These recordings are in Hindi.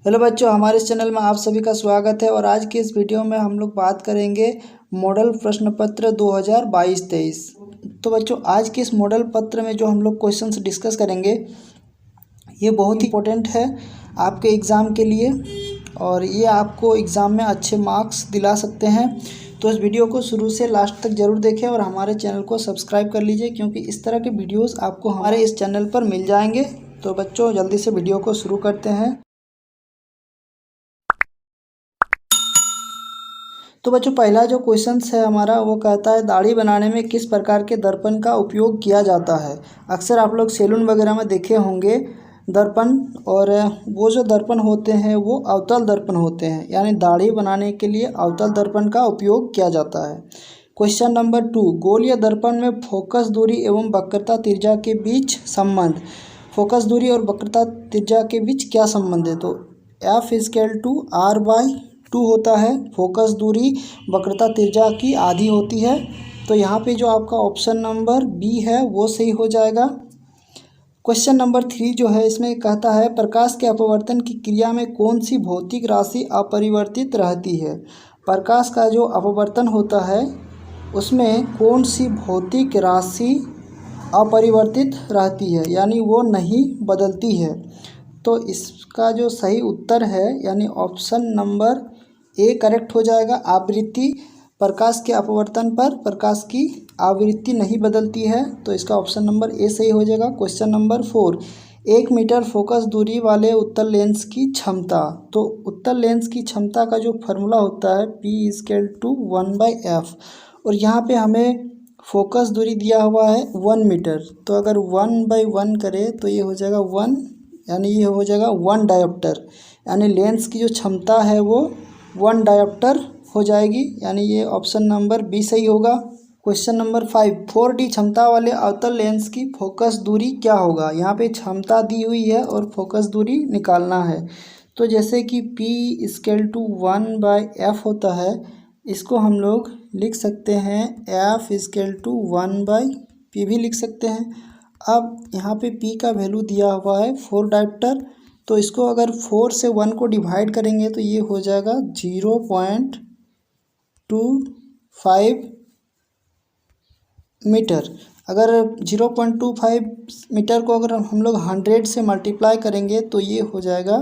हेलो बच्चों, हमारे इस चैनल में आप सभी का स्वागत है। और आज की इस वीडियो में हम लोग बात करेंगे मॉडल प्रश्न पत्र 2022-23। तो बच्चों, आज के इस मॉडल पत्र में जो हम लोग क्वेश्चंस डिस्कस करेंगे ये बहुत ही इंपॉर्टेंट है आपके एग्ज़ाम के लिए, और ये आपको एग्ज़ाम में अच्छे मार्क्स दिला सकते हैं। तो इस वीडियो को शुरू से लास्ट तक ज़रूर देखें और हमारे चैनल को सब्सक्राइब कर लीजिए, क्योंकि इस तरह के वीडियोज़ आपको हमारे इस चैनल पर मिल जाएंगे। तो बच्चों, जल्दी से वीडियो को शुरू करते हैं। तो बच्चों, पहला जो क्वेश्चन है हमारा वो कहता है दाढ़ी बनाने में किस प्रकार के दर्पण का उपयोग किया जाता है। अक्सर आप लोग सैलून वगैरह में देखे होंगे दर्पण, और वो जो दर्पण होते हैं वो अवतल दर्पण होते हैं, यानी दाढ़ी बनाने के लिए अवतल दर्पण का उपयोग किया जाता है। क्वेश्चन नंबर 2, गोलीय दर्पण में फोकस दूरी एवं वक्रता त्रिज्या के बीच संबंध। फोकस दूरी और वक्रता त्रिज्या के बीच क्या संबंध है? तो F=R/2 होता है। फोकस दूरी वक्रता त्रिज्या की आधी होती है। तो यहाँ पे जो आपका ऑप्शन नंबर बी है वो सही हो जाएगा। क्वेश्चन नंबर 3 जो है इसमें कहता है प्रकाश के अपवर्तन की क्रिया में कौन सी भौतिक राशि अपरिवर्तित रहती है। प्रकाश का जो अपवर्तन होता है उसमें कौन सी भौतिक राशि अपरिवर्तित रहती है, यानी वो नहीं बदलती है। तो इसका जो सही उत्तर है यानी ऑप्शन नंबर ए करेक्ट हो जाएगा। आवृत्ति, प्रकाश के अपवर्तन पर प्रकाश की आवृत्ति नहीं बदलती है, तो इसका ऑप्शन नंबर ए सही हो जाएगा। क्वेश्चन नंबर 4, 1 मीटर फोकस दूरी वाले उत्तल लेंस की क्षमता। तो उत्तल लेंस की क्षमता का जो फार्मूला होता है P=1/f, और यहाँ पे हमें फोकस दूरी दिया हुआ है 1 मीटर। तो अगर 1/1 करें तो ये हो जाएगा 1, यानी ये हो जाएगा 1 डायोप्टर, यानी लेंस की जो क्षमता है वो 1 डायोप्टर हो जाएगी, यानी ये ऑप्शन नंबर बी सही होगा। क्वेश्चन नंबर 5, 4D क्षमता वाले अवतल लेंस की फोकस दूरी क्या होगा। यहाँ पे क्षमता दी हुई है और फोकस दूरी निकालना है। तो जैसे कि P=1/f होता है, इसको हम लोग लिख सकते हैं F=1/p भी लिख सकते हैं। अब यहाँ पे P का वैल्यू दिया हुआ है 4 डायोप्टर, तो इसको अगर 4 से 1 को डिवाइड करेंगे तो ये हो जाएगा 0.25 मीटर। अगर 0.25 मीटर को अगर हम लोग 100 से मल्टीप्लाई करेंगे तो ये हो जाएगा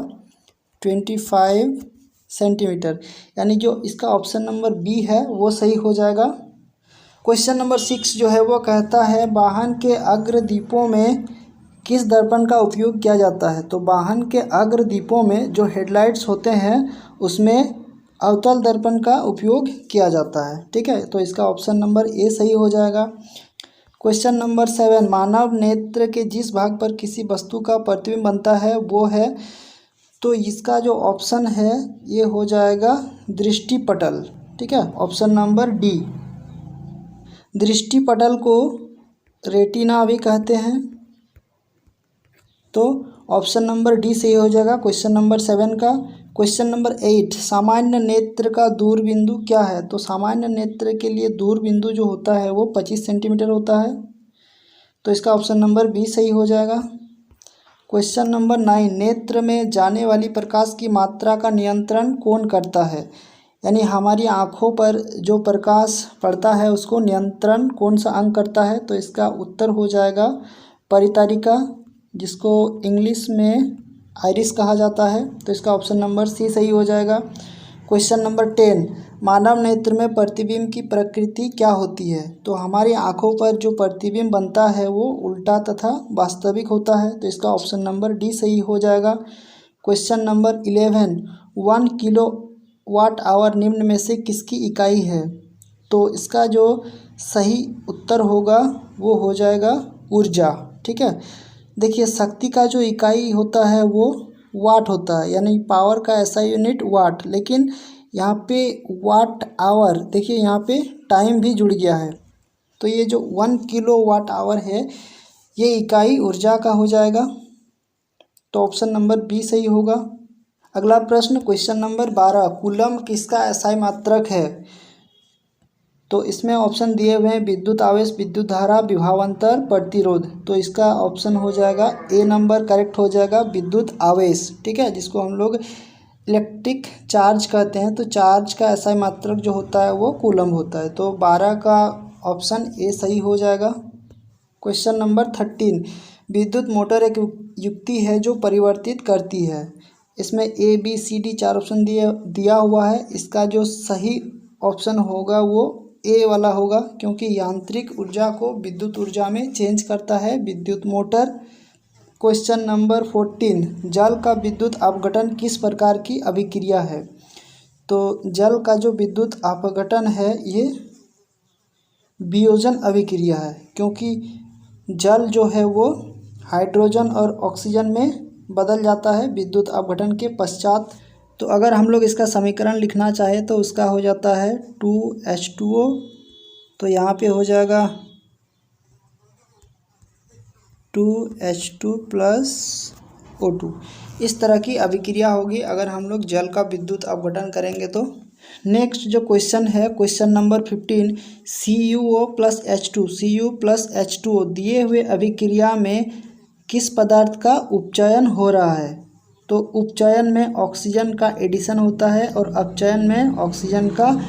25 सेंटीमीटर, यानी जो इसका ऑप्शन नंबर बी है वो सही हो जाएगा। क्वेश्चन नंबर 6 जो है वो कहता है वाहन के अग्रदीपों में किस दर्पण का उपयोग किया जाता है। तो वाहन के अग्रदीपों में जो हेडलाइट्स होते हैं उसमें अवतल दर्पण का उपयोग किया जाता है। ठीक है, तो इसका ऑप्शन नंबर ए सही हो जाएगा। क्वेश्चन नंबर 7, मानव नेत्र के जिस भाग पर किसी वस्तु का प्रतिबिंब बनता है वो है। तो इसका जो ऑप्शन है ये हो जाएगा दृष्टिपटल। ठीक है, ऑप्शन नंबर डी। दृष्टिपटल को रेटिना भी कहते हैं, तो ऑप्शन नंबर डी सही हो जाएगा क्वेश्चन नंबर 7 का। क्वेश्चन नंबर 8, सामान्य नेत्र का दूर बिंदु क्या है। तो सामान्य नेत्र के लिए दूर बिंदु जो होता है वो 25 सेंटीमीटर होता है, तो इसका ऑप्शन नंबर बी सही हो जाएगा। क्वेश्चन नंबर 9, नेत्र में जाने वाली प्रकाश की मात्रा का नियंत्रण कौन करता है, यानी हमारी आँखों पर जो प्रकाश पड़ता है उसको नियंत्रण कौन सा अंग करता है। तो इसका उत्तर हो जाएगा परितारिका, जिसको इंग्लिश में आइरिस कहा जाता है, तो इसका ऑप्शन नंबर सी सही हो जाएगा। क्वेश्चन नंबर 10, मानव नेत्र में प्रतिबिंब की प्रकृति क्या होती है। तो हमारी आँखों पर जो प्रतिबिंब बनता है वो उल्टा तथा वास्तविक होता है, तो इसका ऑप्शन नंबर डी सही हो जाएगा। क्वेश्चन नंबर 11, 1 किलोवाट आवर निम्न में से किसकी इकाई है। तो इसका जो सही उत्तर होगा वो हो जाएगा ऊर्जा। ठीक है, देखिए शक्ति का जो इकाई होता है वो वाट होता है, यानी पावर का ऐसा यूनिट वाट, लेकिन यहाँ पे वाट आवर, देखिए यहाँ पे टाइम भी जुड़ गया है, तो ये जो 1 किलोवाट आवर है ये इकाई ऊर्जा का हो जाएगा, तो ऑप्शन नंबर बी सही होगा। अगला प्रश्न क्वेश्चन नंबर 12, कूलम्ब किसका एसआई मात्रक है। तो इसमें ऑप्शन दिए हुए हैं विद्युत आवेश, विद्युत धारा, विभवांतर, प्रतिरोध। तो इसका ऑप्शन हो जाएगा ए नंबर करेक्ट हो जाएगा विद्युत आवेश। ठीक है, जिसको हम लोग इलेक्ट्रिक चार्ज कहते हैं, तो चार्ज का SI मात्रक जो होता है वो कूलम होता है। तो 12 का ऑप्शन ए सही हो जाएगा। क्वेश्चन नंबर 13, विद्युत मोटर एक युक्ति है जो परिवर्तित करती है। इसमें ABCD 4 ऑप्शन दिया हुआ है। इसका जो सही ऑप्शन होगा वो ए वाला होगा, क्योंकि यांत्रिक ऊर्जा को विद्युत ऊर्जा में चेंज करता है विद्युत मोटर। क्वेश्चन नंबर 14, जल का विद्युत अपघटन किस प्रकार की अभिक्रिया है? तो जल का जो विद्युत अपघटन है ये वियोजन अभिक्रिया है, क्योंकि जल जो है वो हाइड्रोजन और ऑक्सीजन में बदल जाता है विद्युत अपघटन के पश्चात। तो अगर हम लोग इसका समीकरण लिखना चाहें तो उसका हो जाता है 2H2O, तो यहाँ पे हो जाएगा 2H2 प्लस O2। इस तरह की अभिक्रिया होगी अगर हम लोग जल का विद्युत अपघटन करेंगे तो। नेक्स्ट जो क्वेश्चन है, question number 15, CuO plus H2 Cu plus H2O दिए हुए अभिक्रिया में किस पदार्थ का उपचयन हो रहा है? तो उपचयन में ऑक्सीजन का एडिशन होता है और अपचयन में ऑक्सीजन का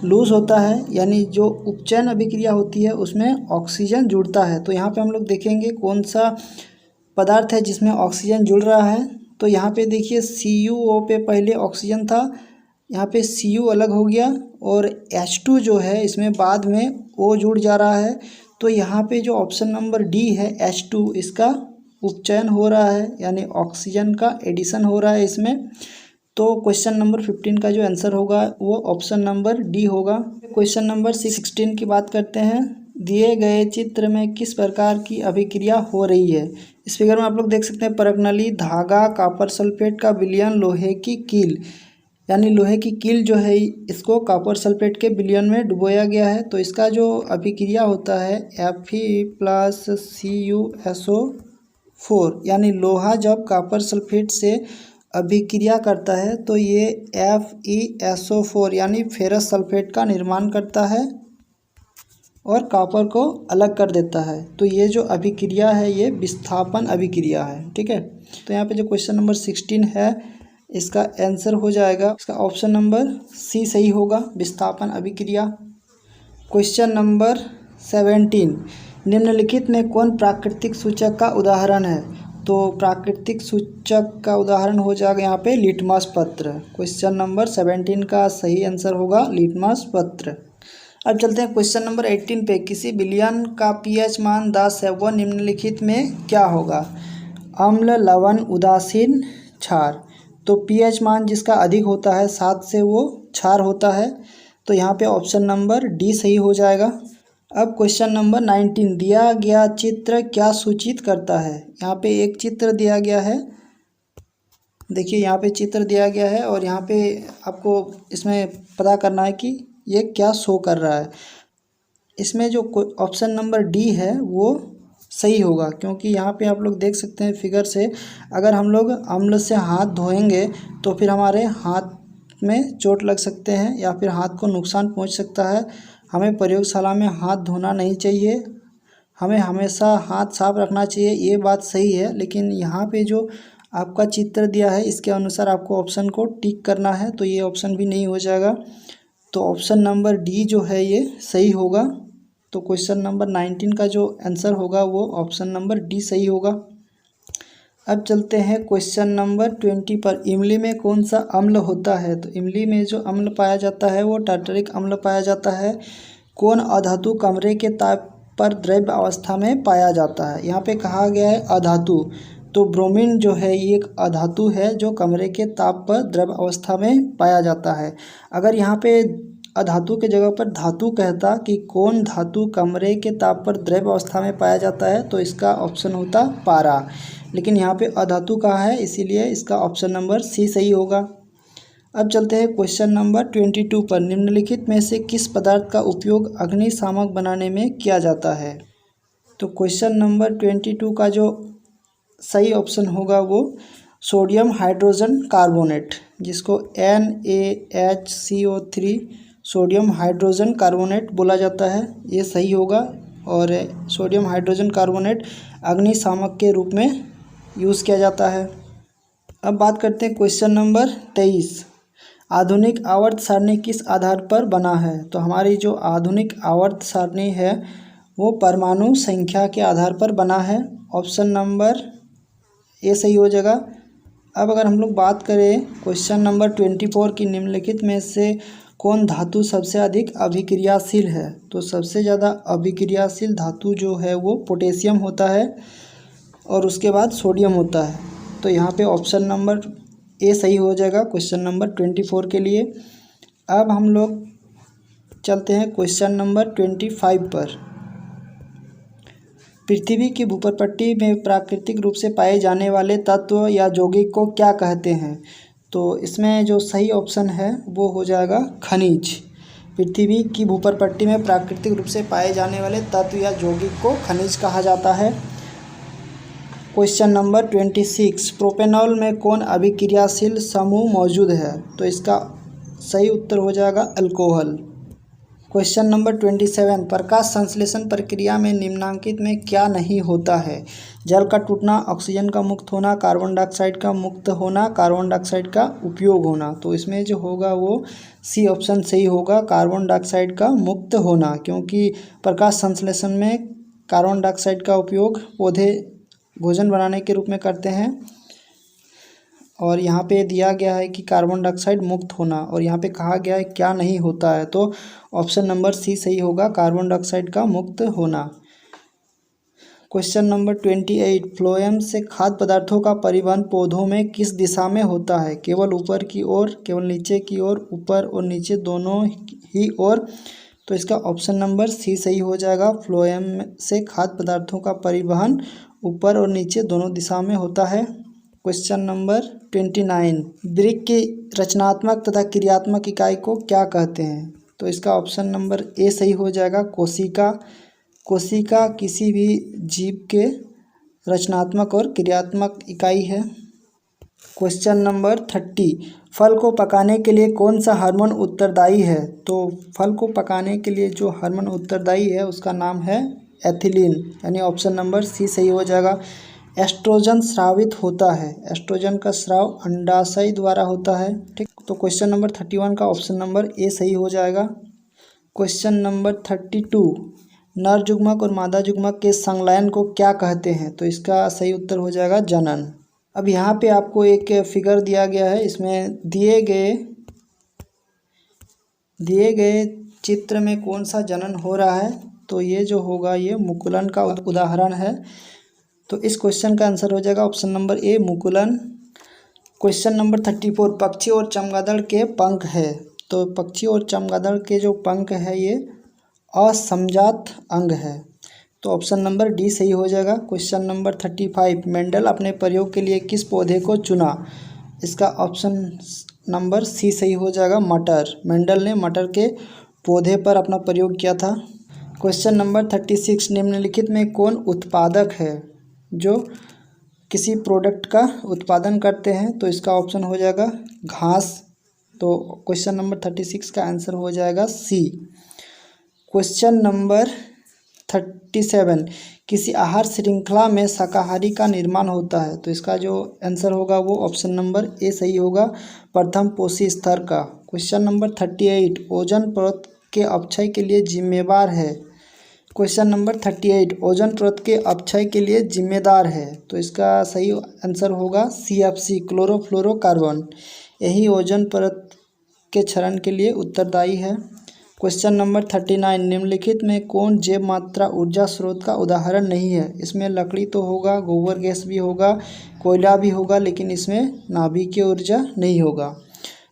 लूज होता है, यानी जो उपचयन अभिक्रिया होती है उसमें ऑक्सीजन जुड़ता है। तो यहाँ पे हम लोग देखेंगे कौन सा पदार्थ है जिसमें ऑक्सीजन जुड़ रहा है। तो यहाँ पे देखिए CuO पे पहले ऑक्सीजन था, यहाँ पे Cu अलग हो गया और H2 जो है इसमें बाद में O जुड़ जा रहा है। तो यहाँ पे जो ऑप्शन नंबर डी है H2, इसका उपचयन हो रहा है, यानी ऑक्सीजन का एडिशन हो रहा है इसमें। तो क्वेश्चन नंबर 15 का जो आंसर होगा वो ऑप्शन नंबर डी होगा। क्वेश्चन नंबर 16 की बात करते हैं। दिए गए चित्र में किस प्रकार की अभिक्रिया हो रही है? इस फिगर में आप लोग देख सकते हैं परगनली धागा, कॉपर सल्फेट का विलयन, लोहे की कील, यानी लोहे की कील जो है इसको कॉपर सल्फेट के विलयन में डुबोया गया है। तो इसका जो अभिक्रिया होता है Fe प्लस CuSO4, यानी लोहा जब कॉपर सल्फेट से अभिक्रिया करता है तो ये FeSO4 यानी फेरस सल्फेट का निर्माण करता है और कॉपर को अलग कर देता है। तो ये जो अभिक्रिया है ये विस्थापन अभिक्रिया है, ठीक है। तो यहाँ पे जो क्वेश्चन नंबर 16 है इसका आंसर हो जाएगा, इसका ऑप्शन नंबर सी सही होगा, विस्थापन अभिक्रिया। क्वेश्चन नंबर 17, निम्नलिखित में कौन प्राकृतिक सूचक का उदाहरण है? तो प्राकृतिक सूचक का उदाहरण हो जाएगा यहाँ पे लिटमस पत्र। क्वेश्चन नंबर 17 का सही आंसर होगा लिटमस पत्र। अब चलते हैं क्वेश्चन नंबर 18 पे। किसी विलयन का pH मान 10 है, वह निम्नलिखित में क्या होगा? अम्ल, लवण, उदासीन, क्षार। तो pH मान जिसका अधिक होता है 7 से वो क्षार होता है। तो यहाँ पे ऑप्शन नंबर डी सही हो जाएगा। अब क्वेश्चन नंबर 19, दिया गया चित्र क्या सूचित करता है? यहाँ पे एक चित्र दिया गया है, देखिए यहाँ पे चित्र दिया गया है और यहाँ पे आपको इसमें पता करना है कि ये क्या शो कर रहा है। इसमें जो ऑप्शन नंबर डी है वो सही होगा, क्योंकि यहाँ पे आप लोग देख सकते हैं फिगर से, अगर हम लोग अम्ल से हाथ धोएंगे तो फिर हमारे हाथ में चोट लग सकते हैं या फिर हाथ को नुकसान पहुँच सकता है। हमें प्रयोगशाला में हाथ धोना नहीं चाहिए, हमें हमेशा हाथ साफ रखना चाहिए, ये बात सही है। लेकिन यहाँ पे जो आपका चित्र दिया है इसके अनुसार आपको ऑप्शन को टिक करना है, तो ये ऑप्शन भी नहीं हो जाएगा। तो ऑप्शन नंबर डी जो है ये सही होगा। तो क्वेश्चन नंबर 19 का जो आंसर होगा वो ऑप्शन नंबर डी सही होगा। अब चलते हैं क्वेश्चन नंबर 20 पर। इमली में कौन सा अम्ल होता है? तो इमली में जो अम्ल पाया जाता है वो टार्टरिक अम्ल पाया जाता है। कौन अधातु कमरे के ताप पर द्रव्य अवस्था में पाया जाता है? यहाँ पे कहा गया है अधातु, तो ब्रोमीन जो है ये एक अधातु है जो कमरे के ताप पर द्रव्य अवस्था में पाया जाता है। अगर यहाँ पे अधातु के जगह पर धातु कहता कि कौन धातु कमरे के ताप पर द्रव्य अवस्था में पाया जाता है, तो इसका ऑप्शन होता पारा। लेकिन यहाँ पे अधातु कहा है इसीलिए इसका ऑप्शन नंबर सी सही होगा। अब चलते हैं क्वेश्चन नंबर 22 पर। निम्नलिखित में से किस पदार्थ का उपयोग अग्निशामक बनाने में किया जाता है? तो क्वेश्चन नंबर 22 का जो सही ऑप्शन होगा वो सोडियम हाइड्रोजन कार्बोनेट, जिसको NaHCO3 सोडियम हाइड्रोजन कार्बोनेट बोला जाता है, ये सही होगा। और सोडियम हाइड्रोजन कार्बोनेट अग्निशामक के रूप में यूज़ किया जाता है। अब बात करते हैं क्वेश्चन नंबर 23। आधुनिक आवर्त सारणी किस आधार पर बना है? तो हमारी जो आधुनिक आवर्त सारणी है वो परमाणु संख्या के आधार पर बना है। ऑप्शन नंबर ए सही हो जाएगा। अब अगर हम लोग बात करें क्वेश्चन नंबर 24 की, निम्नलिखित में से कौन धातु सबसे अधिक अभिक्रियाशील है? तो सबसे ज़्यादा अभिक्रियाशील धातु जो है वो पोटेशियम होता है और उसके बाद सोडियम होता है। तो यहाँ पे ऑप्शन नंबर ए सही हो जाएगा क्वेश्चन नंबर 24 के लिए। अब हम लोग चलते हैं क्वेश्चन नंबर 25 पर। पृथ्वी की भूपटपट्टी में प्राकृतिक रूप से पाए जाने वाले तत्व या यौगिक को क्या कहते हैं? तो इसमें जो सही ऑप्शन है वो हो जाएगा खनिज। पृथ्वी की भूपटपट्टी में प्राकृतिक रूप से पाए जाने वाले तत्व या यौगिक को खनिज कहा जाता है। Question number 26। प्रोपेनॉल में कौन अभिक्रियाशील समूह मौजूद है? तो इसका सही उत्तर हो जाएगा अल्कोहल। Question number 27। प्रकाश संश्लेषण प्रक्रिया में निम्नलिखित में क्या नहीं होता है? जल का टूटना, ऑक्सीजन का मुक्त होना, कार्बन डाइऑक्साइड का मुक्त होना, कार्बन डाइऑक्साइड का उपयोग होना। तो इसमें जो होगा वो सी ऑप्शन सही होगा, कार्बन डाइऑक्साइड का मुक्त होना, क्योंकि प्रकाश संश्लेषण में कार्बन डाइऑक्साइड का उपयोग पौधे भोजन बनाने के रूप में करते हैं और यहाँ पे दिया गया है कि कार्बन डाइऑक्साइड मुक्त होना, और यहाँ पे कहा गया है क्या नहीं होता है, तो ऑप्शन नंबर सी सही होगा, कार्बन डाइऑक्साइड का मुक्त होना। Question number 28। फ्लोएम से खाद्य पदार्थों का परिवहन पौधों में किस दिशा में होता है? केवल ऊपर की ओर, केवल नीचे की ओर, ऊपर और नीचे दोनों ही ओर? तो इसका ऑप्शन नंबर सी सही हो जाएगा। फ्लोएम से खाद्य पदार्थों का परिवहन ऊपर और नीचे दोनों दिशा में होता है। Question number 29। वृक्क की रचनात्मक तथा क्रियात्मक इकाई को क्या कहते हैं? तो इसका ऑप्शन नंबर ए सही हो जाएगा, कोशिका। कोशिका किसी भी जीव के रचनात्मक और क्रियात्मक इकाई है। Question number 30। फल को पकाने के लिए कौन सा हार्मोन उत्तरदायी है? तो फल को पकाने के लिए जो हार्मोन उत्तरदायी है उसका नाम है एथिलीन, यानी ऑप्शन नंबर सी सही हो जाएगा। एस्ट्रोजन स्रावित होता है, एस्ट्रोजन का स्राव अंडाशय द्वारा होता है। ठीक, तो क्वेश्चन नंबर 31 का ऑप्शन नंबर ए सही हो जाएगा। Question number 32। नर युग्मक और मादा युग्मक के संलयन को क्या कहते हैं? तो इसका सही उत्तर हो जाएगा जनन। अब यहाँ पे आपको एक फिगर दिया गया है, इसमें दिए गए चित्र में कौन सा जनन हो रहा है? तो ये जो होगा ये मुकुलन का उदाहरण है। तो इस क्वेश्चन का आंसर हो जाएगा option number A, Mukulan. Question number 34। पक्षी और चमगादड़ के पंख है। तो पक्षी और चमगादड़ के जो पंख है ये असमजात अंग है, तो ऑप्शन नंबर डी सही हो जाएगा। Question number 35। मेंडल अपने प्रयोग के लिए किस पौधे को चुना? इसका ऑप्शन नंबर सी सही हो जाएगा, मटर। मेंडल ने मटर के पौधे पर अपना प्रयोग किया था। Question number 36। निम्नलिखित में कौन उत्पादक है जो किसी प्रोडक्ट का उत्पादन करते हैं? तो इसका ऑप्शन हो जाएगा घास। तो क्वेश्चन नंबर 36 का आंसर हो जाएगा सी। Question number 37। किसी आहार श्रृंखला में शाकाहारी का निर्माण होता है? तो इसका जो आंसर होगा वो ऑप्शन नंबर ए सही होगा, प्रथम पोषी स्तर का। Question number 38। ओजोन परत के अपक्षय के लिए जिम्मेवार है। Question number 38। ओजोन परत के अपक्षय के लिए जिम्मेदार है, तो इसका सही आंसर होगा CFC, क्लोरोफ्लोरोकार्बन। यही ओजोन परत के क्षरण के लिए उत्तरदायी है। Question number 39। निम्नलिखित में कौन जैव मात्रा ऊर्जा स्रोत का उदाहरण नहीं है? इसमें लकड़ी तो होगा, गोबर गैस भी होगा, कोयला भी होगा, लेकिन इसमें नाभिकीय ऊर्जा नहीं होगा।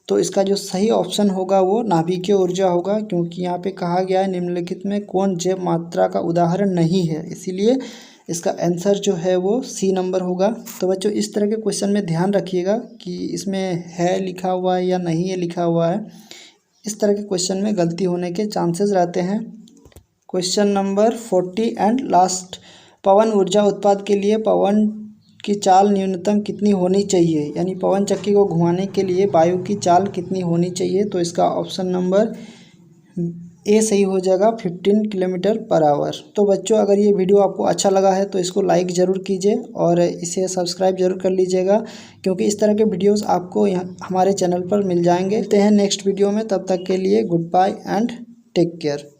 तो इसका जो सही ऑप्शन होगा वो नाभिकीय ऊर्जा होगा, क्योंकि यहाँ पे कहा गया है निम्नलिखित में कौन जैव मात्रा का उदाहरण नहीं है, इसीलिए इसका आंसर जो है वो सी नंबर होगा। तो बच्चों इस तरह के क्वेश्चन में ध्यान रखिएगा कि इसमें है लिखा हुआ है या नहीं है लिखा हुआ है, इस तरह के क्वेश्चन में गलती होने के चांसेस रहते हैं। Question number 40 and last. पवन ऊर्जा उत्पाद के लिए पवन की चाल न्यूनतम कितनी होनी चाहिए? यानी पवन चक्की को घुमाने के लिए वायु की चाल कितनी होनी चाहिए? तो इसका ऑप्शन नंबर ए सही हो जाएगा 15 किलोमीटर पर आवर। तो बच्चों अगर ये वीडियो आपको अच्छा लगा है तो इसको लाइक ज़रूर कीजिए और इसे सब्सक्राइब ज़रूर कर लीजिएगा, क्योंकि इस तरह के वीडियोस आपको यहाँ हमारे चैनल पर मिल जाएंगे। मिलते हैं नेक्स्ट वीडियो में, तब तक के लिए good bye and take care.